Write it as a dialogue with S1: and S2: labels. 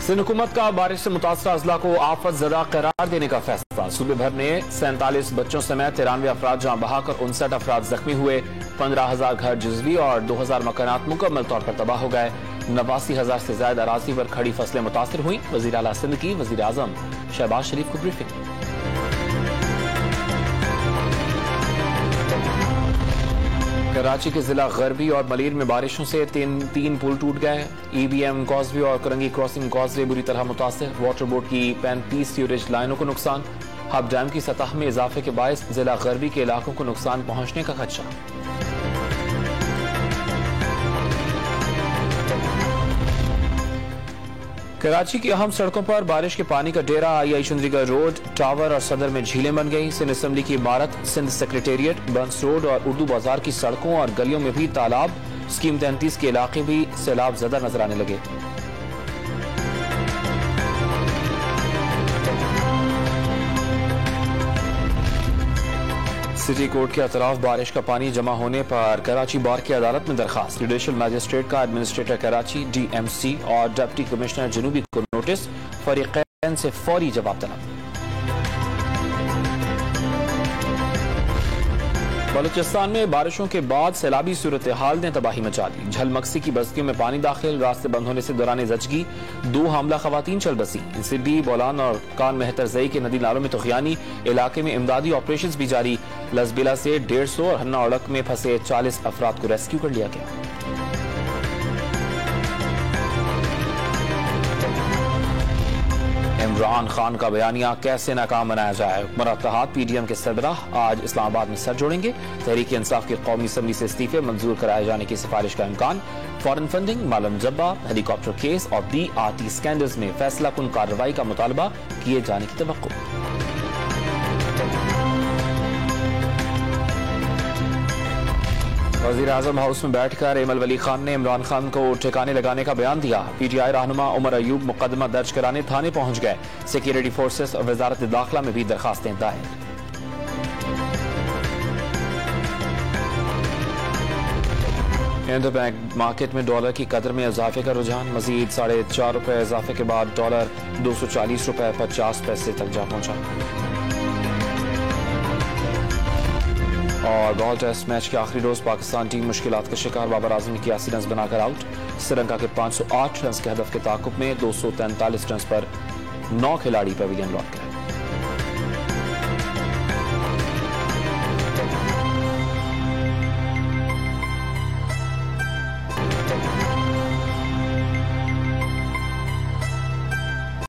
S1: सिंध हुकूमत का बारिश से मुतासरा अजला को आफत ज़दा करार देने का फैसला। सूबे भर में 47 बच्चों समेत 93 अफराद जान बहाकर 59 अफराद जख्मी हुए। 15,000 घर जुज़वी और 2,000 मकानात मुकम्मल तौर पर तबाह हो गए। 89,000 से ज्यादा अराजी पर खड़ी फसलें मुतासर हुई। वज़ीर आला सिंध की वज़ीर आज़म शहबाज शरीफ को ब्रीफिंग। कराची के जिला गरबी और मलीर में बारिशों से तीन पुल टूट गए। EBM कॉजवे और करंगी क्रॉसिंग कॉजवे बुरी तरह मुतासर। वाटर बोर्ड की 35 सीवरेज लाइनों को नुकसान। हब डैम की सतह में इजाफे के बायस जिला गरबी के इलाकों को नुकसान पहुंचने का खदशा। कराची की अहम सड़कों पर बारिश के पानी का डेरा। आई चुंदरीगढ़ रोड, टावर और सदर में झीलें बन गई। सिंध असम्बली की इमारत, सिंध सेक्रेटेरिएट, बंस रोड और उर्दू बाजार की सड़कों और गलियों में भी तालाब। स्कीम 33 के इलाके भी सैलाब ज़दा नजर आने लगे। सिटी कोर्ट के अतराफ बारिश का पानी जमा होने पर कराची बार की अदालत में दरखास्त। जुडिशल मजिस्ट्रेट का एडमिनिस्ट्रेटर कराची, DMC और डिप्टी कमिश्नर जनूबी को नोटिस। फरीकैन से फौरी जवाब तलब। बलूचिस्तान में बारिशों के बाद सैलाबी सूरत हाल ने तबाही मचा दी। झलमक्सी की बस्तियों में पानी दाखिल। रास्ते बंद होने से दौरान जचगी 2 हामला खवातीन चल बसी। सिड्डी, बोलान और कान मेहतर जई के नदी नालों में तुगयानी। इलाके में इमदादी ऑपरेशन भी जारी। लसबिला से 150 और हन्ना उड़क में फंसे 40 अफराद को रेस्क्यू कर लिया गया। इमरान खान का बयानिया कैसे नाकाम बनाया जाए। हुकूमत इत्तेहाद PDM के सरबराह आज इस्लामाबाद में सर जोड़ेंगे। तहरीक इंसाफ की कौमी असम्बली से इस्तीफे मंजूर कराए जाने की सिफारिश का इम्कान। फॉरेन फंडिंग, मालम जब्बा, हेलीकॉप्टर केस और BRT स्कैंडल्स में फैसला कुन कार्रवाई का मुतालबा किए जाने की तवक्को। वज़ीर आज़म हाउस में बैठकर एमल वली खान ने इमरान खान को ठिकाने लगाने का बयान दिया। PTI रहनुमा उमर अयूब मुकदमा दर्ज कराने थाने पहुंच गए। सिक्योरिटी फोर्सेस और वजारत दाखिला में भी दरखास्तें दायर। इंटरबैंक मार्केट में डॉलर की कदर में इजाफे का रुझान। मजीद ₹4.5 इजाफे के बाद डॉलर $240.50 तक जा पहुंचा। और गॉल टेस्ट मैच के आखिरी रोज पाकिस्तान टीम मुश्किलात का शिकार। बाबर आजम ने 81 रन बनाकर आउट। श्रीलंका के 508 रन के हदफ के ताकुब में 243 रन पर 9 खिलाड़ी पवेलियन लौट गए।